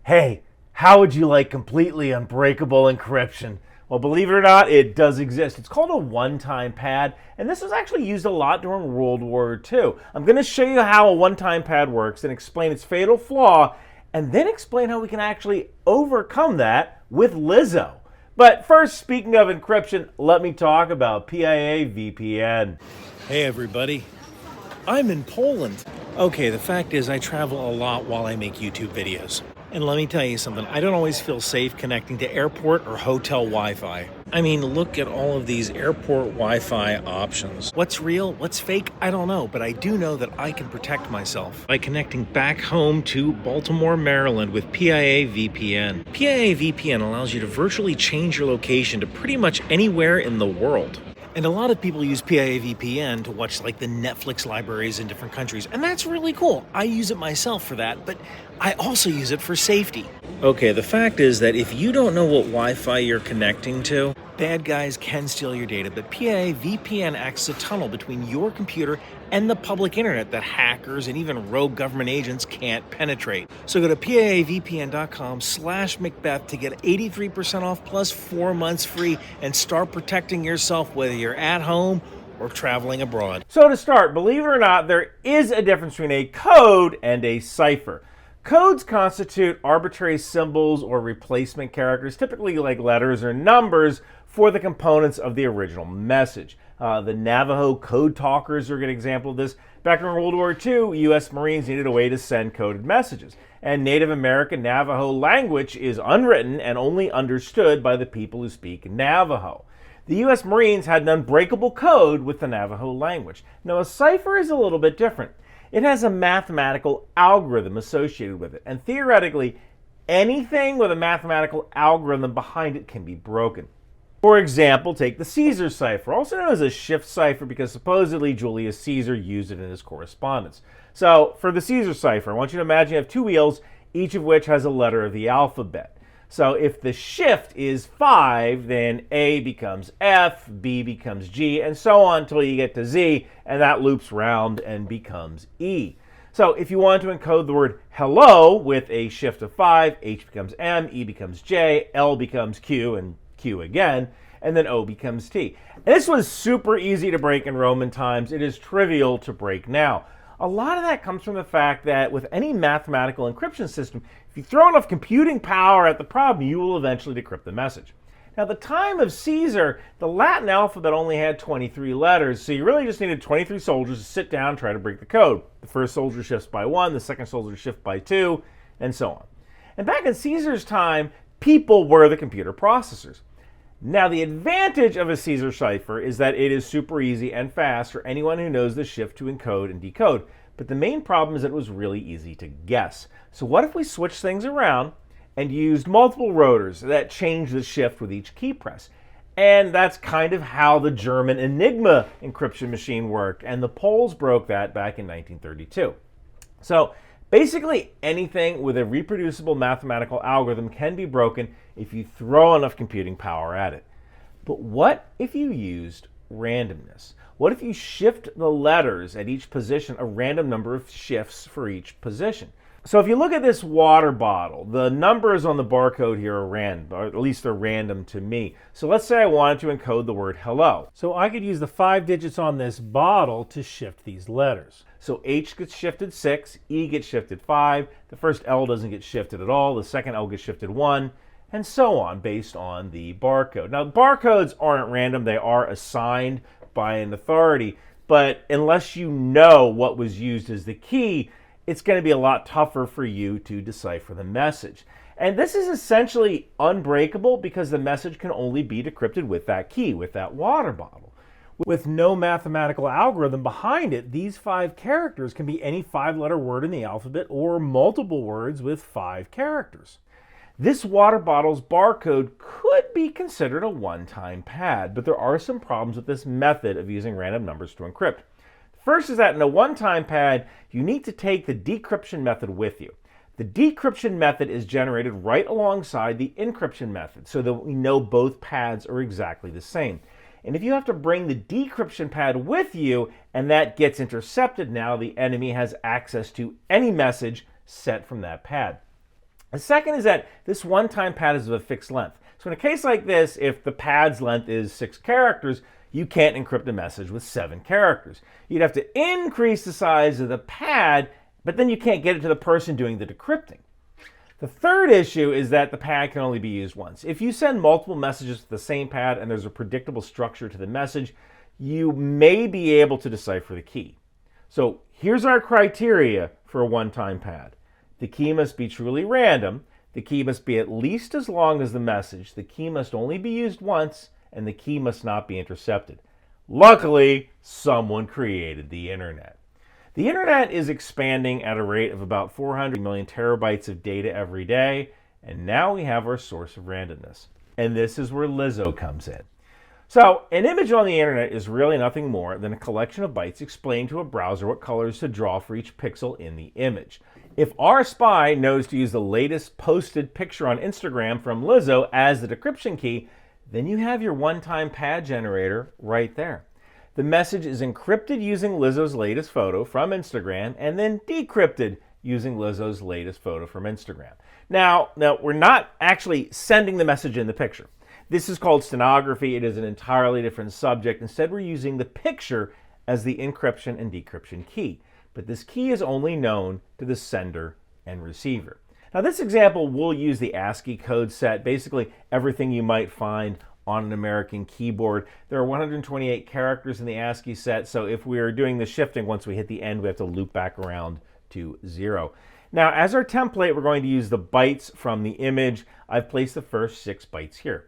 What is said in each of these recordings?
Hey, how would you like completely unbreakable encryption? Well, believe it or not, it does exist. It's called a one-time pad, and this was actually used a lot during World War II. I'm going to show you how a one-time pad works and explain its fatal flaw, and then explain how we can actually overcome that with Lizzo. But first, speaking of encryption, let me talk about PIA VPN. Hey everybody, I'm in Poland. Okay, the fact is I travel a lot while I make YouTube videos. And let me tell you something, I don't always feel safe connecting to airport or hotel Wi-Fi. I mean, look at all of these airport Wi-Fi options. What's real, what's fake, I don't know, but I do know that I can protect myself by connecting back home to Baltimore, Maryland with PIA VPN. PIA VPN allows you to virtually change your location to pretty much anywhere in the world. And a lot of people use PIA VPN to watch like the Netflix libraries in different countries, and that's really cool. I use it myself for that, but I also use it for safety. Okay, the fact is that if you don't know what Wi-Fi you're connecting to, bad guys can steal your data, but PIA VPN acts as a tunnel between your computer and the public internet that hackers and even rogue government agents can't penetrate. So go to piavpn.com/Macbeth to get 83% off plus 4 months free and start protecting yourself whether you're at home or traveling abroad. So to start, believe it or not, there is a difference between a code and a cipher. Codes constitute arbitrary symbols or replacement characters, typically like letters or numbers, for the components of the original message. The Navajo code talkers are a good example of this. Back in World War II, U.S. Marines needed a way to send coded messages. And Native American Navajo language is unwritten and only understood by the people who speak Navajo. The U.S. Marines had an unbreakable code with the Navajo language. Now, a cipher is a little bit different. It has a mathematical algorithm associated with it, and theoretically, anything with a mathematical algorithm behind it can be broken. For example, take the Caesar cipher, also known as a shift cipher because supposedly Julius Caesar used it in his correspondence. So, for the Caesar cipher, I want you to imagine you have two wheels, each of which has a letter of the alphabet. So if the shift is 5, then A becomes F, B becomes G, and so on until you get to Z, and that loops round and becomes E. So if you want to encode the word hello with a shift of 5, H becomes M, E becomes J, L becomes Q, and Q again, and then O becomes T. And this was super easy to break in Roman times. It is trivial to break now. A lot of that comes from the fact that with any mathematical encryption system, if you throw enough computing power at the problem, you will eventually decrypt the message. Now, at the time of Caesar, the Latin alphabet only had 23 letters, so you really just needed 23 soldiers to sit down and try to break the code. The first soldier shifts by 1, the second soldier shifts by 2, and so on. And back in Caesar's time, people were the computer processors. Now, the advantage of a Caesar cipher is that it is super easy and fast for anyone who knows the shift to encode and decode. But the main problem is that it was really easy to guess. So what if we switched things around and used multiple rotors that change the shift with each key press? And that's kind of how the German Enigma encryption machine worked, and the Poles broke that back in 1932. So basically anything with a reproducible mathematical algorithm can be broken if you throw enough computing power at it. But what if you used randomness? What if you shift the letters at each position a random number of shifts for each position? So if you look at this water bottle, the numbers on the barcode here are random, or at least they're random to me. So let's say I wanted to encode the word hello. So I could use the 5 digits on this bottle to shift these letters. So H gets shifted 6, E gets shifted 5, the first L doesn't get shifted at all, the second L gets shifted 1, and so on based on the barcode. Now, barcodes aren't random, they are assigned by an authority, but unless you know what was used as the key, it's going to be a lot tougher for you to decipher the message. And this is essentially unbreakable because the message can only be decrypted with that key, with that water bottle. With no mathematical algorithm behind it, these 5 characters can be any 5-letter word in the alphabet or multiple words with 5 characters. This water bottle's barcode could be considered a one-time pad, but there are some problems with this method of using random numbers to encrypt. First is that in a one-time pad, you need to take the decryption method with you. The decryption method is generated right alongside the encryption method so that we know both pads are exactly the same. And if you have to bring the decryption pad with you and that gets intercepted, now the enemy has access to any message sent from that pad. The second is that this one-time pad is of a fixed length. So in a case like this, if the pad's length is 6 characters, you can't encrypt a message with 7 characters. You'd have to increase the size of the pad, but then you can't get it to the person doing the decrypting. The third issue is that the pad can only be used once. If you send multiple messages to the same pad and there's a predictable structure to the message, you may be able to decipher the key. So here's our criteria for a one-time pad. The key must be truly random. The key must be at least as long as the message. The key must only be used once, and the key must not be intercepted. Luckily, someone created the internet. The internet is expanding at a rate of about 400 million terabytes of data every day, and now we have our source of randomness. And this is where Lizzo comes in. So, an image on the internet is really nothing more than a collection of bytes explaining to a browser what colors to draw for each pixel in the image. If our spy knows to use the latest posted picture on Instagram from Lizzo as the decryption key, then you have your one-time pad generator right there. The message is encrypted using Lizzo's latest photo from Instagram and then decrypted using Lizzo's latest photo from Instagram. Now, we're not actually sending the message in the picture. This is called stenography. It is an entirely different subject. Instead, we're using the picture as the encryption and decryption key. But this key is only known to the sender and receiver. Now, this example will use the ASCII code set, basically everything you might find on an American keyboard. There are 128 characters in the ASCII set, so if we are doing the shifting, once we hit the end, we have to loop back around to 0. Now, as our template, we're going to use the bytes from the image. I've placed the first 6 bytes here.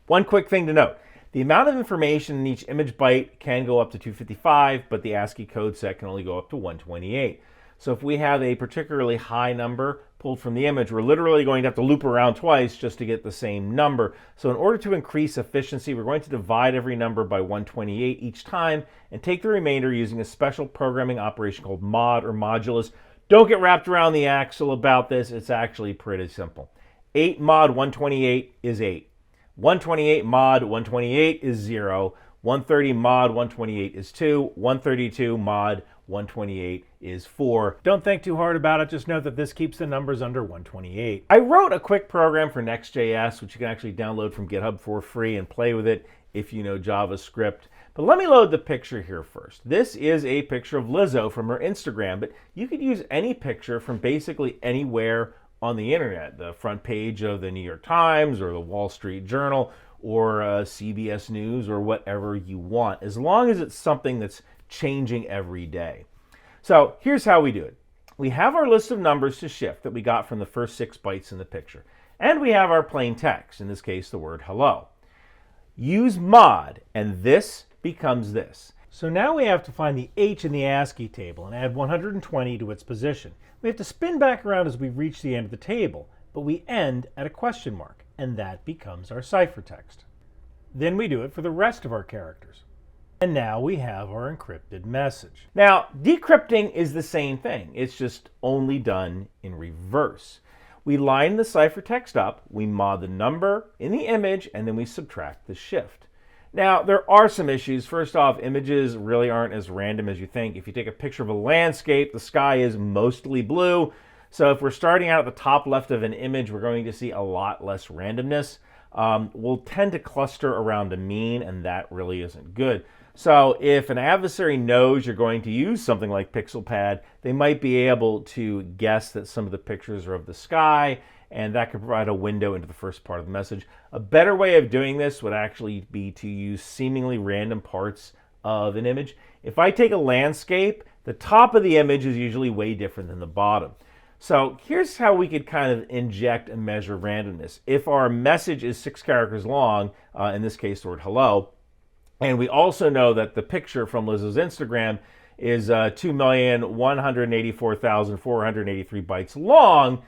One quick thing to note, the amount of information in each image byte can go up to 255, but the ASCII code set can only go up to 128. So if we have a particularly high number pulled from the image, we're literally going to have to loop around twice just to get the same number. So in order to increase efficiency, we're going to divide every number by 128 each time and take the remainder using a special programming operation called mod or modulus. Don't get wrapped around the axle about this. It's actually pretty simple. 8 mod 128 is 8. 128 mod 128 is 0. 130 mod 128 is 2. 132 mod 128 is 4. Don't think too hard about it. Just note that this keeps the numbers under 128. I wrote a quick program for Next.js, which you can actually download from GitHub for free and play with it if you know JavaScript. But let me load the picture here first. This is a picture of Lizzo from her Instagram, but you could use any picture from basically anywhere on the internet. The front page of the New York Times or the Wall Street Journal or CBS News or whatever you want, as long as it's something that's changing every day. So here's how we do it. We have our list of numbers to shift that we got from the first 6 bytes in the picture. And we have our plain text, in this case the word hello. Use mod, and this becomes this. So now we have to find the H in the ASCII table and add 120 to its position. We have to spin back around as we reach the end of the table, but we end at a question mark, and that becomes our ciphertext. Then we do it for the rest of our characters. And now we have our encrypted message. Now, decrypting is the same thing. It's just only done in reverse. We line the ciphertext up, we mod the number in the image, and then we subtract the shift. Now, there are some issues. First off, images really aren't as random as you think. If you take a picture of a landscape, the sky is mostly blue. So if we're starting out at the top left of an image, we're going to see a lot less randomness. We'll tend to cluster around a mean, and that really isn't good. So if an adversary knows you're going to use something like PixelPad, they might be able to guess that some of the pictures are of the sky, and that could provide a window into the first part of the message. A better way of doing this would actually be to use seemingly random parts of an image. If I take a landscape, the top of the image is usually way different than the bottom. So here's how we could kind of inject and measure randomness. If our message is 6 characters long, in this case the word hello, and we also know that the picture from Lizzo's Instagram is 2,184,483 bytes long,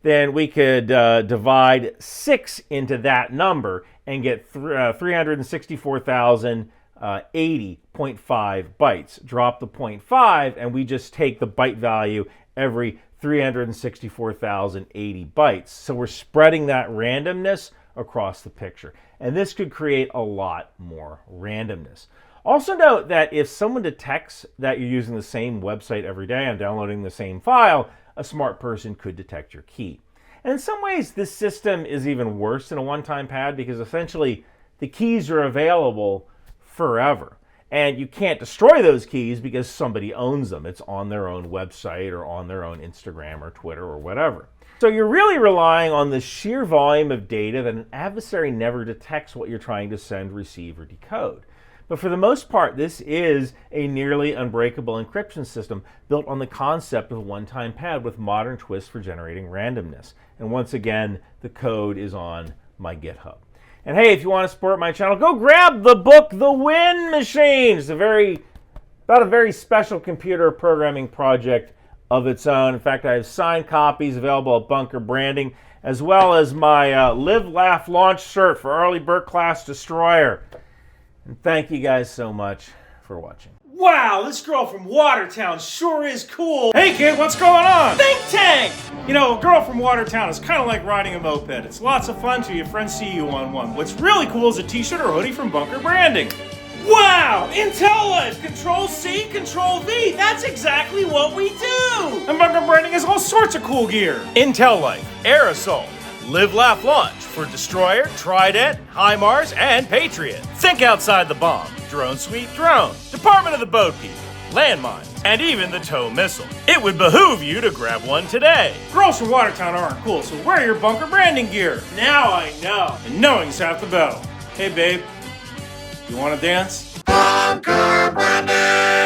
then we could divide 6 into that number and get 364,080.5 bytes. Drop the 0.5 and we just take the byte value every 364,080 bytes. So we're spreading that randomness across the picture. And this could create a lot more randomness. Also note that if someone detects that you're using the same website every day and downloading the same file, a smart person could detect your key. And in some ways, this system is even worse than a one-time pad because essentially the keys are available forever. And you can't destroy those keys because somebody owns them. It's on their own website or on their own Instagram or Twitter or whatever. So you're really relying on the sheer volume of data that an adversary never detects what you're trying to send, receive, or decode. But for the most part, this is a nearly unbreakable encryption system built on the concept of a one-time pad with modern twists for generating randomness. And once again, the code is on my GitHub. And hey, if you want to support my channel, go grab the book, The Win Machine. It's about a very special computer programming project of its own. In fact, I have signed copies available at Bunker Branding, as well as my Live, Laugh, Launch cert for Early Bird Class Destroyer. And thank you guys so much for watching. Wow, this girl from Watertown sure is cool. Hey kid, what's going on? Think tank! You know, a girl from Watertown is kind of like riding a moped. It's lots of fun till your friends see you on one. What's really cool is a t-shirt or hoodie from Bunker Branding. Wow! Intel Life! Control-C, Control-V! That's exactly what we do! And Bunker Branding has all sorts of cool gear. Intel Life, Aerosol, Live, Laugh, Launch for Destroyer, Trident, HIMARS, and Patriot. Think outside the bomb. Drone Suite Drone, Department of the Boat People, Landmines, and even the tow missile. It would behoove you to grab one today. Girls from Watertown aren't cool, so wear your Bunker Branding gear. Now I know. And knowing's half the battle. Hey babe, you wanna dance? Bunker Branding!